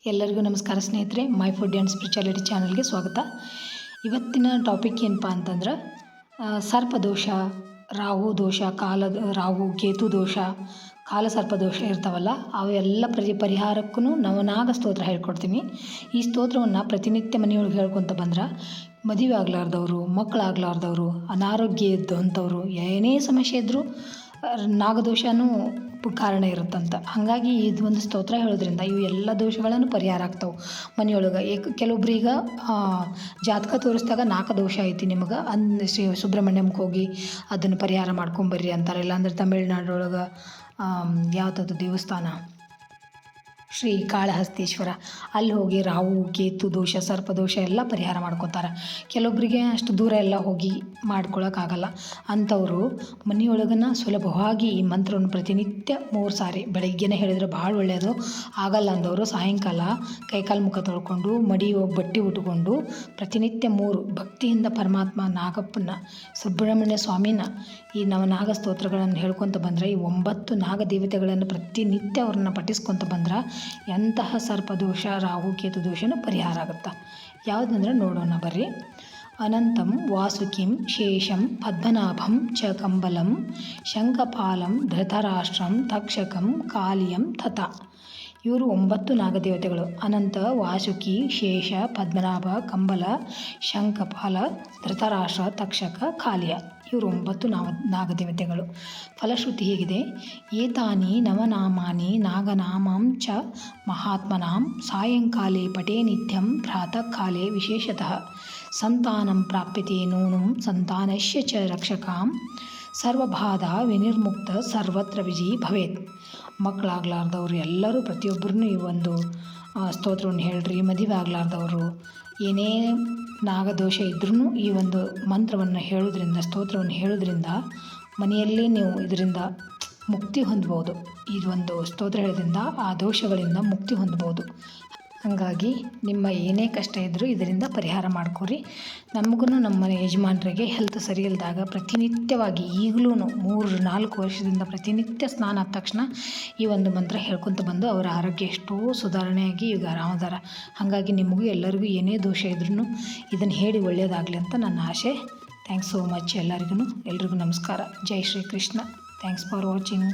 ಎಲ್ಲರಿಗೂ ನಮಸ್ಕಾರ ಸ್ನೇಹಿತರೆ. ಮೈ ಫುಡ್ ಆ್ಯಂಡ್ ಸ್ಪಿರಿಚುಯಾಲಿಟಿ ಚಾನಲ್ಗೆ ಸ್ವಾಗತ. ಇವತ್ತಿನ ಟಾಪಿಕ್ ಏನಪ್ಪ ಅಂತಂದ್ರೆ ಸರ್ಪದೋಷ, ರಾಹು ದೋಷ, ರಾಹು ಕೇತು ದೋಷ, ಕಾಲಸರ್ಪದೋಷ ಇರ್ತಾವಲ್ಲ ಅವೆಲ್ಲ ಪರಿಹಾರಕ್ಕೂ ನವನಾಗ ಸ್ತೋತ್ರ ಹೇಳ್ಕೊಡ್ತೀನಿ. ಈ ಸ್ತೋತ್ರವನ್ನು ಪ್ರತಿನಿತ್ಯ ಮನೆಯೊಳಗೆ ಹೇಳ್ಕೊತ ಬಂದ್ರೆ ಮದುವೆ ಆಗಲಾರ್ದವರು, ಮಕ್ಕಳಾಗಲಾರ್ದವರು, ಅನಾರೋಗ್ಯ ಇದ್ದಂಥವ್ರು, ಏನೇ ಸಮಸ್ಯೆ ಇದ್ದರೂ ನಾಗದೋಷನೂ ಕಾರಣ ಇರುತ್ತಂತ. ಹಾಗಾಗಿ ಇದು ಒಂದು ಸ್ತೋತ್ರ ಹೇಳೋದ್ರಿಂದ ಇವು ಎಲ್ಲ ದೋಷಗಳನ್ನು ಪರಿಹಾರ ಆಗ್ತಾವೆ ಮನೆಯೊಳಗೆ. ಕೆಲವೊಬ್ರಿಗೆ ಜಾತಕ ತೋರಿಸಿದಾಗ ನಾಗದೋಷ ಐತಿ ನಿಮಗೆ ಶ್ರೀ ಸುಬ್ರಹ್ಮಣ್ಯಮ್ಗೆ ಹೋಗಿ ಅದನ್ನು ಪರಿಹಾರ ಮಾಡ್ಕೊಂಬರ್ರಿ ಅಂತಾರೆ. ಇಲ್ಲಾಂದ್ರೆ ತಮಿಳ್ನಾಡೊಳಗೆ ಯಾವುದಾದ್ರು ದೇವಸ್ಥಾನ ಶ್ರೀ ಕಾಳಹಸ್ತೀಶ್ವರ ಅಲ್ಲಿ ಹೋಗಿ ರಾಹು ಕೇತು ದೋಷ, ಸರ್ಪದೋಷ ಎಲ್ಲ ಪರಿಹಾರ ಮಾಡ್ಕೋತಾರೆ. ಕೆಲವೊಬ್ಬರಿಗೆ ಅಷ್ಟು ದೂರ ಎಲ್ಲ ಹೋಗಿ ಮಾಡ್ಕೊಳಕ್ಕಾಗಲ್ಲ. ಅಂಥವರು ಮನೆಯೊಳಗನ್ನ ಸುಲಭವಾಗಿ ಈ ಮಂತ್ರವನ್ನು ಪ್ರತಿನಿತ್ಯ 3 ಸಾರಿ ಬೆಳಗ್ಗೆನೇ ಹೇಳಿದರೆ ಭಾಳ ಒಳ್ಳೆಯದು. ಆಗಲ್ಲ ಅಂದವರು ಸಾಯಂಕಾಲ ಕೈಕಾಲು ಮುಖ ತೊಳ್ಕೊಂಡು ಬಟ್ಟೆ ಉಟ್ಕೊಂಡು ಪ್ರತಿನಿತ್ಯ 3 ಭಕ್ತಿಯಿಂದ ಪರಮಾತ್ಮ ನಾಗಪ್ಪನ, ಸುಬ್ರಹ್ಮಣ್ಯ ಸ್ವಾಮಿನ ಈ ನವನಾಗ ಸ್ತೋತ್ರಗಳನ್ನು ಹೇಳ್ಕೊತ ಬಂದರೆ, ಈ 9 ನಾಗ ದೇವತೆಗಳನ್ನು ಪ್ರತಿನಿತ್ಯ ಅವ್ರನ್ನ ಪಠಿಸ್ಕೊತ ಬಂದ್ರೆ ಎಂತಹ ಸರ್ಪದೋಷ, ರಾಹು ಕೇತು ದೋಷನೂ ಪರಿಹಾರ ಆಗುತ್ತೆ. ಯಾವುದಂದ್ರೆ ನೋಡೋಣ ಬರ್ರಿ. ಅನಂತಂ ವಾಸುಕಿಂ ಶೇಷಂ ಪದ್ಮನಾಭಂ ಚ ಕಂಬಲಂ ಶಂಖಪಾಲಂ ಧೃತರಾಷ್ಟ್ರಂ ತಕ್ಷಕಂ ಕಾಲಿಯಂ ತಥಾ. ಇವರು 9 ನಾಗದೇವತೆಗಳು. ಅನಂತ, ವಾಸುಕಿ, ಶೇಷ, ಪದ್ಮನಾಭ, ಕಂಬಲ, ಶಂಖಪಾಲ, ಧೃತರಾಷ್ಟ್ರ, ತಕ್ಷಕ, ಕಾಲಿಯ ಇವರು 9 ನಾಗದೇವತೆಗಳು. ಫಲಶ್ರುತಿ ಹೇಗಿದೆ: ಏತಾನಿ ನವನಾಮಾನಿ ನಾಗನಾಮಂ ಚ ಮಹಾತ್ಮನಾಂ ಸಾಯಂಕಾಲೇ ಪಟೇ ನಿತ್ಯಂ ಪ್ರಾತಃ ಕಾಲೇ ವಿಶೇಷತಃ ಸಂತಾನಂ ಪ್ರಾಪ್ಯತೆ ನೂನಂ ಸಂತಾನಸ್ಯ ಚ ರಕ್ಷಕಾಂ ಸರ್ವಬಾಧ ವಿನಿರ್ಮುಕ್ತ ಸರ್ವತ್ರ ವಿಜಯಿ ಭವೇತ್. ಮಕ್ಕಳಾಗಲಾರ್ದವ್ರು ಎಲ್ಲರೂ ಪ್ರತಿಯೊಬ್ಬರೂ ಈ ಒಂದು ಸ್ತೋತ್ರವನ್ನು ಹೇಳ್ರಿ. ಮದುವೆ ಆಗಲಾರ್ದವರು, ಏನೇ ನಾಗದೋಷ ಇದ್ರೂ ಈ ಒಂದು ಮಂತ್ರವನ್ನು ಹೇಳೋದ್ರಿಂದ, ಸ್ತೋತ್ರವನ್ನು ಹೇಳೋದ್ರಿಂದ ಮನೆಯಲ್ಲೇ ನೀವು ಇದರಿಂದ ಮುಕ್ತಿ ಹೊಂದ್ಬೋದು. ಇದೊಂದು ಸ್ತೋತ್ರ ಹೇಳೋದ್ರಿಂದ ಆ ದೋಷಗಳಿಂದ ಮುಕ್ತಿ ಹೊಂದ್ಬೋದು. ಹಾಗಾಗಿ ನಿಮ್ಮ ಏನೇ ಕಷ್ಟ ಇದ್ದರೂ ಇದರಿಂದ ಪರಿಹಾರ ಮಾಡ್ಕೊರಿ. ನಮಗೂ ನಮ್ಮ ಮನೆ ಯಜಮಾನರಿಗೆ ಹೆಲ್ತ್ ಸರಿ ಇಲ್ಲದಾಗ ಪ್ರತಿನಿತ್ಯವಾಗಿ ಈಗಲೂ 3-4 ವರ್ಷದಿಂದ ಪ್ರತಿನಿತ್ಯ ಸ್ನಾನ ಆದ ತಕ್ಷಣ ಈ ಒಂದು ಮಂತ್ರ ಹೇಳ್ಕೊತ ಬಂದು ಅವರ ಆರೋಗ್ಯ ಎಷ್ಟೋ ಸುಧಾರಣೆಯಾಗಿ ಈಗ ಆರಾಮದಾರ. ಹಾಗಾಗಿ ನಿಮಗೂ ಎಲ್ಲರಿಗೂ ಏನೇ ದೋಷ ಇದ್ರೂ ಇದನ್ನು ಹೇಳಿ ಒಳ್ಳೆಯದಾಗಲಿ ಅಂತ ನನ್ನ ಆಸೆ. Thanks so much. ಎಲ್ರಿಗೂ ನಮಸ್ಕಾರ. Jai Shri Krishna. Thanks for watching.